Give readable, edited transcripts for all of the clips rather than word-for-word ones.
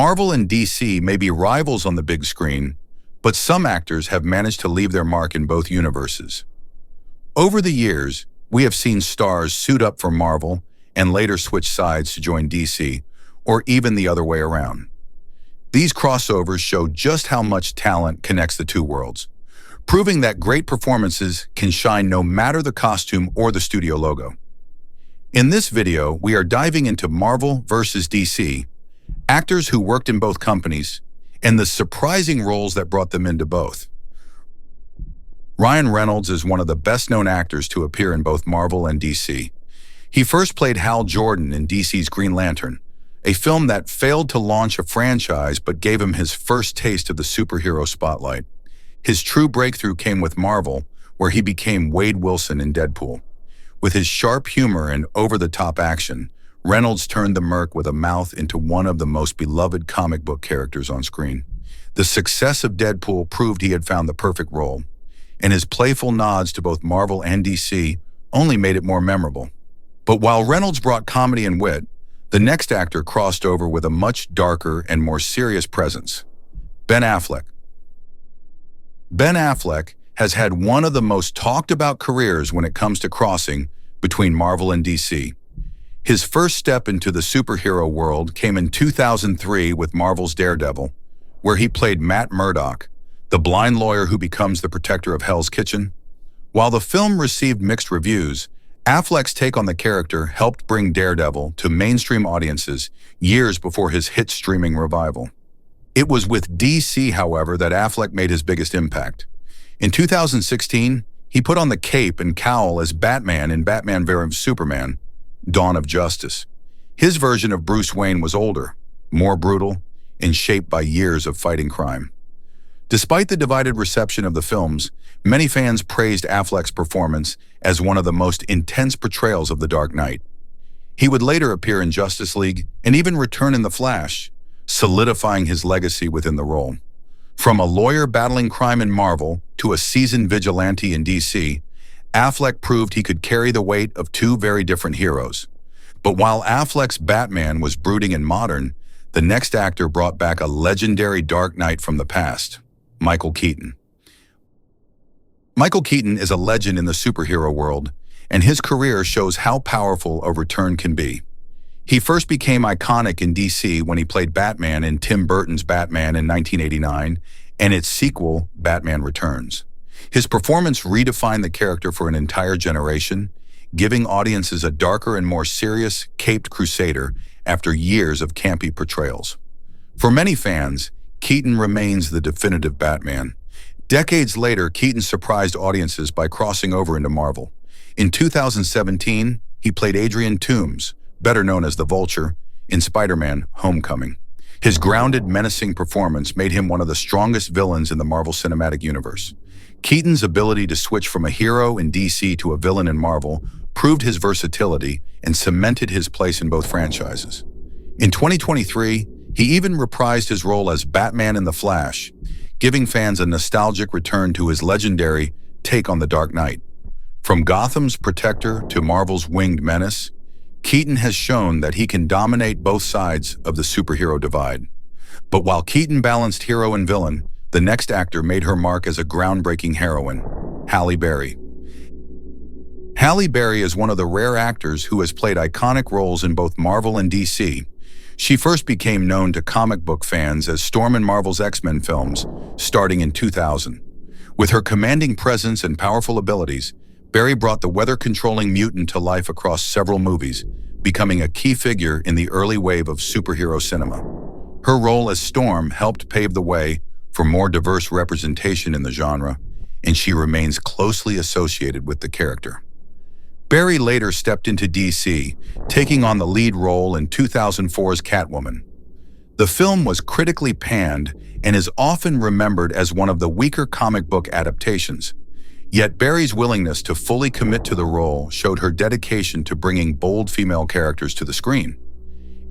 Marvel and DC may be rivals on the big screen, but some actors have managed to leave their mark in both universes. Over the years, we have seen stars suit up for Marvel and later switch sides to join DC, or even the other way around. These crossovers show just how much talent connects the two worlds, proving that great performances can shine no matter the costume or the studio logo. In this video, we are diving into Marvel versus DC, actors who worked in both companies, and the surprising roles that brought them into both. Ryan Reynolds is one of the best-known actors to appear in both Marvel and DC. He first played Hal Jordan in DC's Green Lantern, a film that failed to launch a franchise but gave him his first taste of the superhero spotlight. His true breakthrough came with Marvel, where he became Wade Wilson in Deadpool. With his sharp humor and over-the-top action, Reynolds turned the Merc with a mouth into one of the most beloved comic book characters on screen. The success of Deadpool proved he had found the perfect role, and his playful nods to both Marvel and DC only made it more memorable. But while Reynolds brought comedy and wit, the next actor crossed over with a much darker and more serious presence: Ben Affleck. Ben Affleck has had one of the most talked-about careers when it comes to crossing between Marvel and DC. His first step into the superhero world came in 2003 with Marvel's Daredevil, where he played Matt Murdock, the blind lawyer who becomes the protector of Hell's Kitchen. While the film received mixed reviews, Affleck's take on the character helped bring Daredevil to mainstream audiences years before his hit streaming revival. It was with DC, however, that Affleck made his biggest impact. In 2016, he put on the cape and cowl as Batman in Batman v Superman: Dawn of Justice. His version of Bruce Wayne was older, more brutal, and shaped by years of fighting crime. Despite the divided reception of the films, many fans praised Affleck's performance as one of the most intense portrayals of the Dark Knight. He would later appear in Justice League and even return in The Flash, solidifying his legacy within the role. From a lawyer battling crime in Marvel to a seasoned vigilante in DC, Affleck proved he could carry the weight of two very different heroes. But while Affleck's Batman was brooding and modern, the next actor brought back a legendary Dark Knight from the past: Michael Keaton. Michael Keaton is a legend in the superhero world, and his career shows how powerful a return can be. He first became iconic in DC when he played Batman in Tim Burton's Batman in 1989 and its sequel, Batman Returns. His performance redefined the character for an entire generation, giving audiences a darker and more serious, caped crusader after years of campy portrayals. For many fans, Keaton remains the definitive Batman. Decades later, Keaton surprised audiences by crossing over into Marvel. In 2017, he played Adrian Toomes, better known as the Vulture, in Spider-Man: Homecoming. His grounded, menacing performance made him one of the strongest villains in the Marvel Cinematic Universe. Keaton's ability to switch from a hero in DC to a villain in Marvel proved his versatility and cemented his place in both franchises. In 2023, he even reprised his role as Batman in The Flash, giving fans a nostalgic return to his legendary take on the Dark Knight. From Gotham's protector to Marvel's winged menace, Keaton has shown that he can dominate both sides of the superhero divide. But while Keaton balanced hero and villain, the next actor made her mark as a groundbreaking heroine: Halle Berry. Halle Berry is one of the rare actors who has played iconic roles in both Marvel and DC. She first became known to comic book fans as Storm in Marvel's X-Men films, starting in 2000. With her commanding presence and powerful abilities, Berry brought the weather-controlling mutant to life across several movies, becoming a key figure in the early wave of superhero cinema. Her role as Storm helped pave the way for more diverse representation in the genre, and she remains closely associated with the character. Berry later stepped into DC, taking on the lead role in 2004's Catwoman. The film was critically panned and is often remembered as one of the weaker comic book adaptations. Yet Berry's willingness to fully commit to the role showed her dedication to bringing bold female characters to the screen.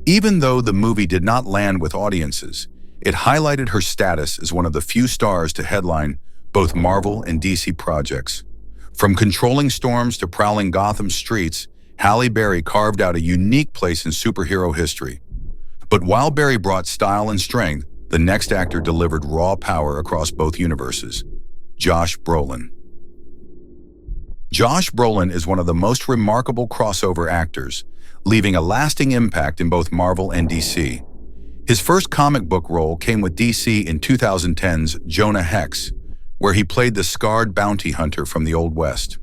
Even though the movie did not land with audiences, it highlighted her status as one of the few stars to headline both Marvel and DC projects. From controlling storms to prowling Gotham streets, Halle Berry carved out a unique place in superhero history. But while Barry brought style and strength, the next actor delivered raw power across both universes: Josh Brolin. Josh Brolin is one of the most remarkable crossover actors, leaving a lasting impact in both Marvel and DC. His first comic book role came with DC in 2010's Jonah Hex, where he played the scarred bounty hunter from the Old West.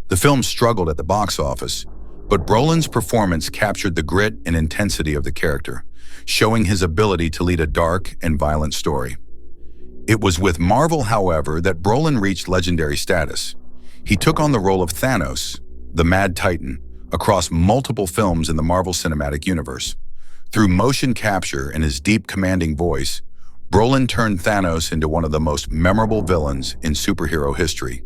The film struggled at the box office, but Brolin's performance captured the grit and intensity of the character, showing his ability to lead a dark and violent story. It was with Marvel, however, that Brolin reached legendary status. He took on the role of Thanos, the Mad Titan, across multiple films in the Marvel Cinematic Universe. Through motion capture and his deep, commanding voice, Brolin turned Thanos into one of the most memorable villains in superhero history.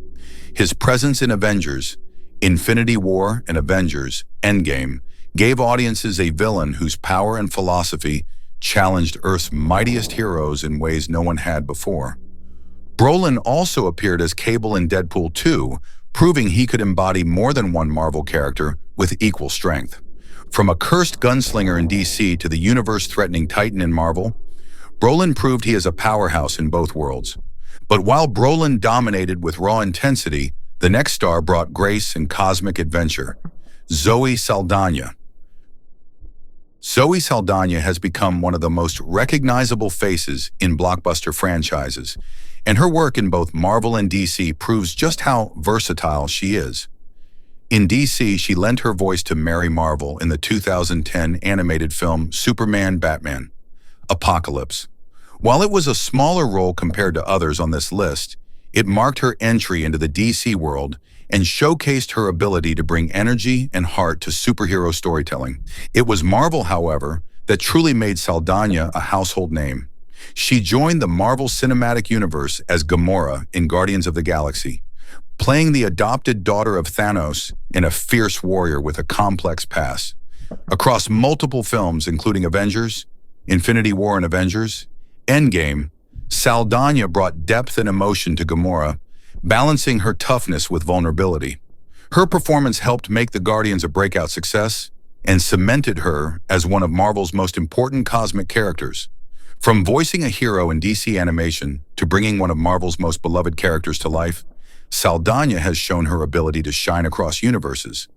His presence in Avengers, Infinity War, and Avengers: Endgame gave audiences a villain whose power and philosophy challenged Earth's mightiest heroes in ways no one had before. Brolin also appeared as Cable in Deadpool 2, proving he could embody more than one Marvel character with equal strength. From a cursed gunslinger in DC to the universe-threatening Titan in Marvel, Brolin proved he is a powerhouse in both worlds. But while Brolin dominated with raw intensity, the next star brought grace and cosmic adventure: Zoe Saldana. Zoe Saldana has become one of the most recognizable faces in blockbuster franchises, and her work in both Marvel and DC proves just how versatile she is. In DC, she lent her voice to Mary Marvel in the 2010 animated film Superman Batman: Apocalypse. While it was a smaller role compared to others on this list, it marked her entry into the DC world and showcased her ability to bring energy and heart to superhero storytelling. It was Marvel, however, that truly made Saldana a household name. She joined the Marvel Cinematic Universe as Gamora in Guardians of the Galaxy, playing the adopted daughter of Thanos and a fierce warrior with a complex past. Across multiple films, including Avengers, Infinity War, and Avengers: Endgame, Saldana brought depth and emotion to Gamora, balancing her toughness with vulnerability. Her performance helped make the Guardians a breakout success and cemented her as one of Marvel's most important cosmic characters. From voicing a hero in DC animation to bringing one of Marvel's most beloved characters to life, Saldana has shown her ability to shine across universes.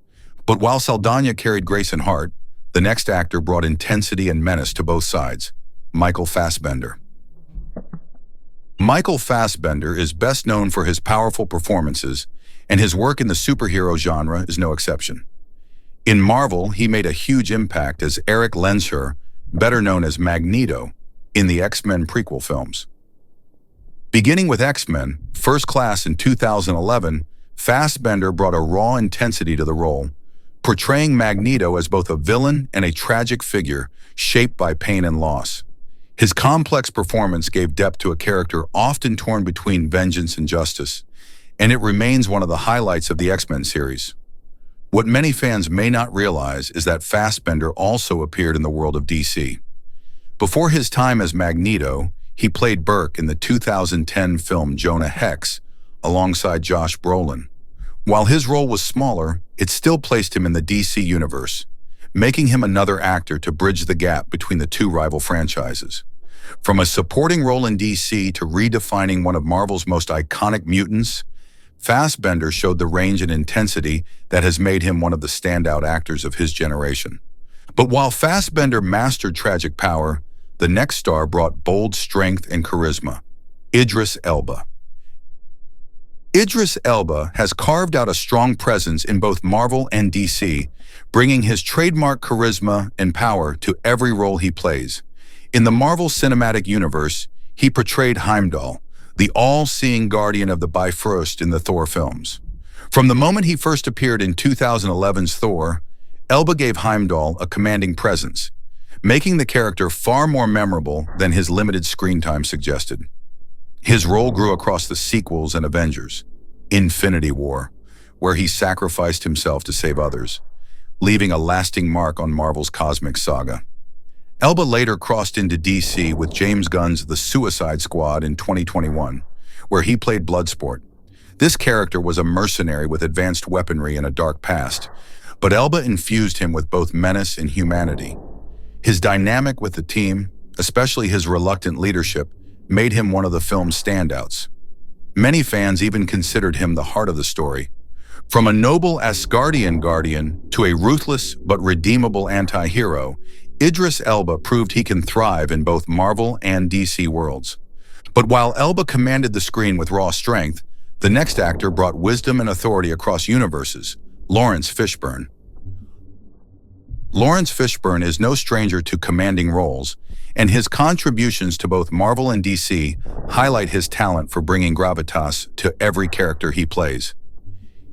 But while Saldana carried grace and heart, the next actor brought intensity and menace to both sides: Michael Fassbender. Michael Fassbender is best known for his powerful performances, and his work in the superhero genre is no exception. In Marvel, he made a huge impact as Eric Lehnsherr, better known as Magneto, in the X-Men prequel films. Beginning with X-Men: First Class in 2011, Fassbender brought a raw intensity to the role, portraying Magneto as both a villain and a tragic figure shaped by pain and loss. His complex performance gave depth to a character often torn between vengeance and justice, and it remains one of the highlights of the X-Men series. What many fans may not realize is that Fassbender also appeared in the world of DC. Before his time as Magneto, he played Burke in the 2010 film Jonah Hex, alongside Josh Brolin. While his role was smaller, it still placed him in the DC universe, making him another actor to bridge the gap between the two rival franchises. From a supporting role in DC to redefining one of Marvel's most iconic mutants, Fassbender showed the range and intensity that has made him one of the standout actors of his generation. But while Fassbender mastered tragic power, the next star brought bold strength and charisma: Idris Elba. Idris Elba has carved out a strong presence in both Marvel and DC, bringing his trademark charisma and power to every role he plays. In the Marvel Cinematic Universe, he portrayed Heimdall, the all-seeing guardian of the Bifrost in the Thor films. From the moment he first appeared in 2011's Thor, Elba gave Heimdall a commanding presence, making the character far more memorable than his limited screen time suggested. His role grew across the sequels and Avengers: Infinity War, where he sacrificed himself to save others, leaving a lasting mark on Marvel's cosmic saga. Elba later crossed into DC with James Gunn's The Suicide Squad in 2021, where he played Bloodsport. This character was a mercenary with advanced weaponry and a dark past, but Elba infused him with both menace and humanity. His dynamic with the team, especially his reluctant leadership, made him one of the film's standouts. Many fans even considered him the heart of the story. From a noble Asgardian guardian to a ruthless but redeemable anti-hero, Idris Elba proved he can thrive in both Marvel and DC worlds. But while Elba commanded the screen with raw strength, the next actor brought wisdom and authority across universes, Lawrence Fishburne. Lawrence Fishburne is no stranger to commanding roles, and his contributions to both Marvel and DC highlight his talent for bringing gravitas to every character he plays.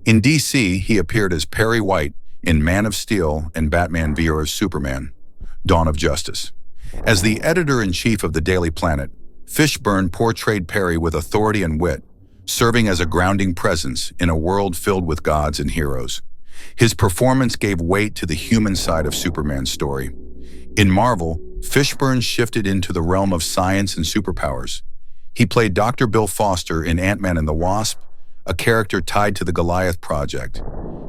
In DC, he appeared as Perry White in Man of Steel and Batman vs. Superman: Dawn of Justice. As the editor-in-chief of the Daily Planet, Fishburne portrayed Perry with authority and wit, serving as a grounding presence in a world filled with gods and heroes. His performance gave weight to the human side of Superman's story. In Marvel, Fishburne shifted into the realm of science and superpowers. He played Dr. Bill Foster in Ant-Man and the Wasp, a character tied to the Goliath Project.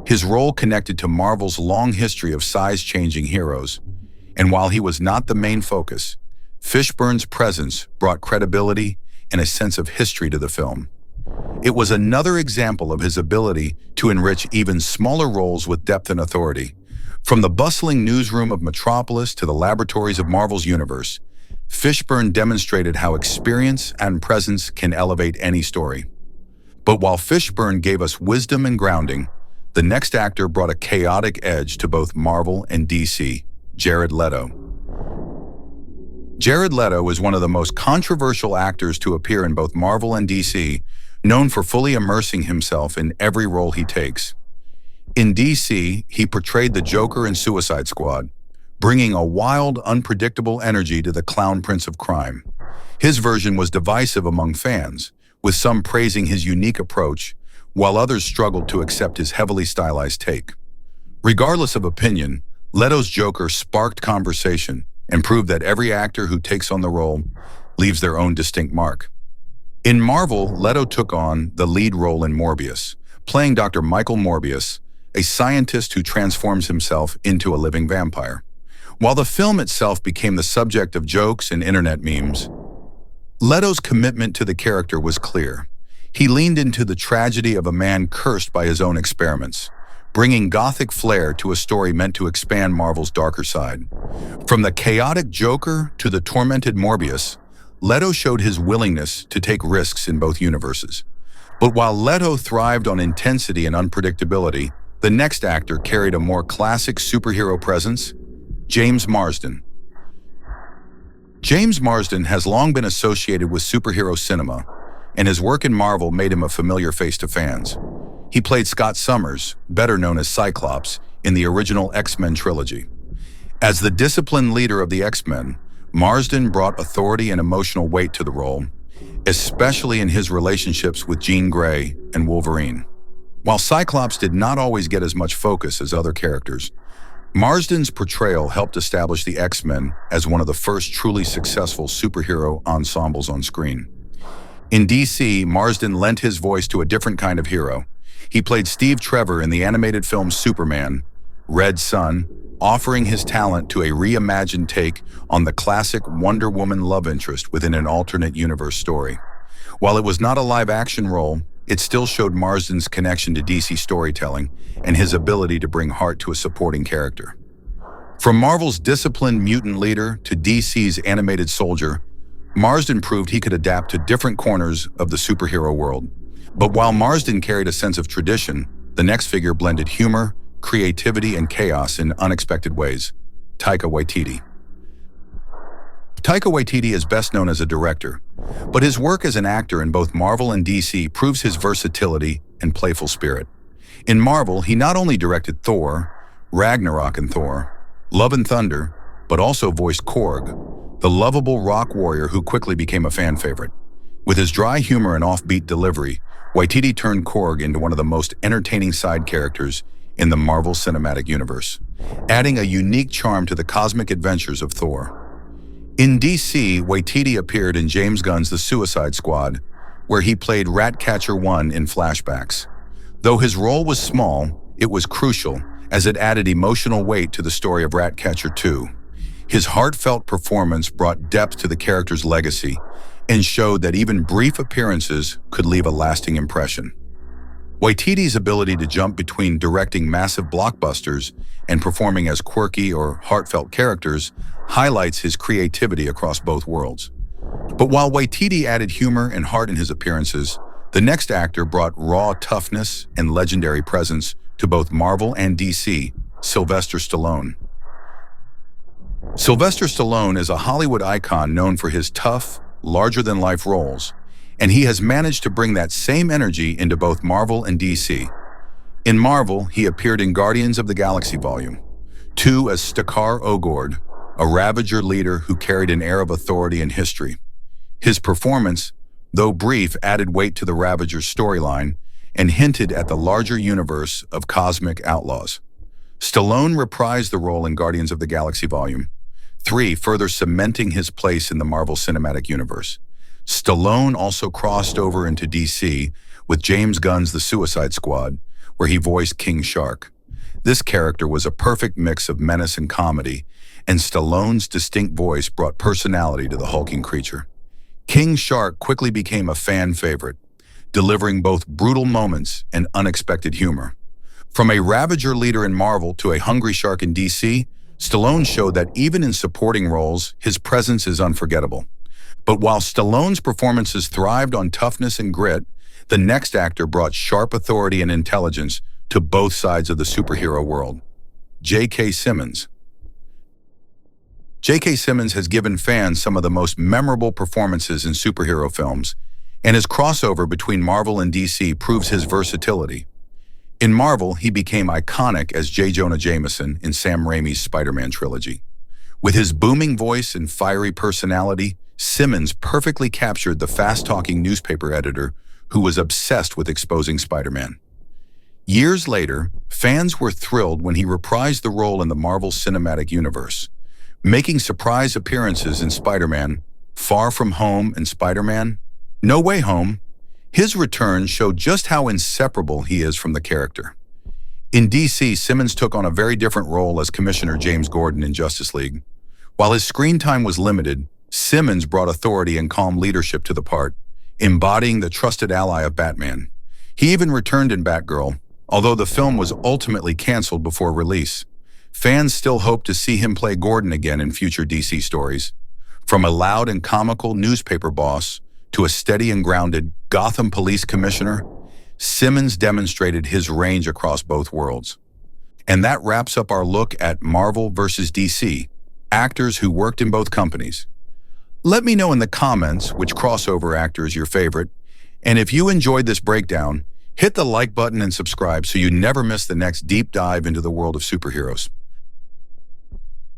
His role connected to Marvel's long history of size-changing heroes. And while he was not the main focus, Fishburne's presence brought credibility and a sense of history to the film. It was another example of his ability to enrich even smaller roles with depth and authority. From the bustling newsroom of Metropolis to the laboratories of Marvel's universe, Fishburne demonstrated how experience and presence can elevate any story. But while Fishburne gave us wisdom and grounding, the next actor brought a chaotic edge to both Marvel and DC, Jared Leto. Jared Leto is one of the most controversial actors to appear in both Marvel and DC, known for fully immersing himself in every role he takes. In DC, he portrayed the Joker in Suicide Squad, bringing a wild, unpredictable energy to the clown prince of crime. His version was divisive among fans, with some praising his unique approach, while others struggled to accept his heavily stylized take. Regardless of opinion, Leto's Joker sparked conversation and proved that every actor who takes on the role leaves their own distinct mark. In Marvel, Leto took on the lead role in Morbius, playing Dr. Michael Morbius, a scientist who transforms himself into a living vampire. While the film itself became the subject of jokes and internet memes, Leto's commitment to the character was clear. He leaned into the tragedy of a man cursed by his own experiments, bringing gothic flair to a story meant to expand Marvel's darker side. From the chaotic Joker to the tormented Morbius, Leto showed his willingness to take risks in both universes. But while Leto thrived on intensity and unpredictability, the next actor carried a more classic superhero presence: James Marsden. James Marsden has long been associated with superhero cinema, and his work in Marvel made him a familiar face to fans. He played Scott Summers, better known as Cyclops, in the original X-Men trilogy. As the disciplined leader of the X-Men, Marsden brought authority and emotional weight to the role, especially in his relationships with Jean Grey and Wolverine. While Cyclops did not always get as much focus as other characters, Marsden's portrayal helped establish the X-Men as one of the first truly successful superhero ensembles on screen. In DC, Marsden lent his voice to a different kind of hero. He played Steve Trevor in the animated film Superman, Red Son, offering his talent to a reimagined take on the classic Wonder Woman love interest within an alternate universe story. While it was not a live-action role, it still showed Marsden's connection to DC storytelling and his ability to bring heart to a supporting character. From Marvel's disciplined mutant leader to DC's animated soldier, Marsden proved he could adapt to different corners of the superhero world. But while Marsden carried a sense of tradition, the next figure blended humor, creativity, and chaos in unexpected ways: Taika Waititi. Taika Waititi is best known as a director, but his work as an actor in both Marvel and DC proves his versatility and playful spirit. In Marvel, he not only directed Thor, Ragnarok and Thor, Love and Thunder, but also voiced Korg, the lovable rock warrior who quickly became a fan favorite. With his dry humor and offbeat delivery, Waititi turned Korg into one of the most entertaining side characters in the Marvel Cinematic Universe, adding a unique charm to the cosmic adventures of Thor. In DC, Waititi appeared in James Gunn's The Suicide Squad, where he played Ratcatcher 1 in flashbacks. Though his role was small, it was crucial, as it added emotional weight to the story of Ratcatcher 2. His heartfelt performance brought depth to the character's legacy and showed that even brief appearances could leave a lasting impression. Waititi's ability to jump between directing massive blockbusters and performing as quirky or heartfelt characters highlights his creativity across both worlds. But while Waititi added humor and heart in his appearances, the next actor brought raw toughness and legendary presence to both Marvel and DC, Sylvester Stallone. Sylvester Stallone is a Hollywood icon known for his tough, larger-than-life roles, and he has managed to bring that same energy into both Marvel and DC. In Marvel, he appeared in Guardians of the Galaxy Volume 2 as Stakar Ogord, a Ravager leader who carried an air of authority and history. His performance, though brief, added weight to the Ravager's storyline and hinted at the larger universe of cosmic outlaws. Stallone reprised the role in Guardians of the Galaxy Volume 3, further cementing his place in the Marvel Cinematic Universe. Stallone also crossed over into DC with James Gunn's The Suicide Squad, where he voiced King Shark. This character was a perfect mix of menace and comedy, and Stallone's distinct voice brought personality to the hulking creature. King Shark quickly became a fan favorite, delivering both brutal moments and unexpected humor. From a Ravager leader in Marvel to a hungry shark in DC, Stallone showed that even in supporting roles, his presence is unforgettable. But while Stallone's performances thrived on toughness and grit, the next actor brought sharp authority and intelligence to both sides of the superhero world. J.K. Simmons. J.K. Simmons has given fans some of the most memorable performances in superhero films, and his crossover between Marvel and DC proves his versatility. In Marvel, he became iconic as J. Jonah Jameson in Sam Raimi's Spider-Man trilogy. With his booming voice and fiery personality, Simmons perfectly captured the fast-talking newspaper editor who was obsessed with exposing Spider-Man. Years later, fans were thrilled when he reprised the role in the Marvel Cinematic Universe, making surprise appearances in Spider-Man, Far From Home and Spider-Man No Way Home. His return showed just how inseparable he is from the character. In DC, Simmons took on a very different role as Commissioner James Gordon in Justice League. While his screen time was limited, Simmons brought authority and calm leadership to the part, embodying the trusted ally of Batman. He even returned in Batgirl, although the film was ultimately canceled before release. Fans still hope to see him play Gordon again in future DC stories. From a loud and comical newspaper boss to a steady and grounded Gotham Police Commissioner, Simmons demonstrated his range across both worlds. And that wraps up our look at Marvel versus DC, actors who worked in both companies. Let me know in the comments which crossover actor is your favorite, and if you enjoyed this breakdown, hit the like button and subscribe so you never miss the next deep dive into the world of superheroes.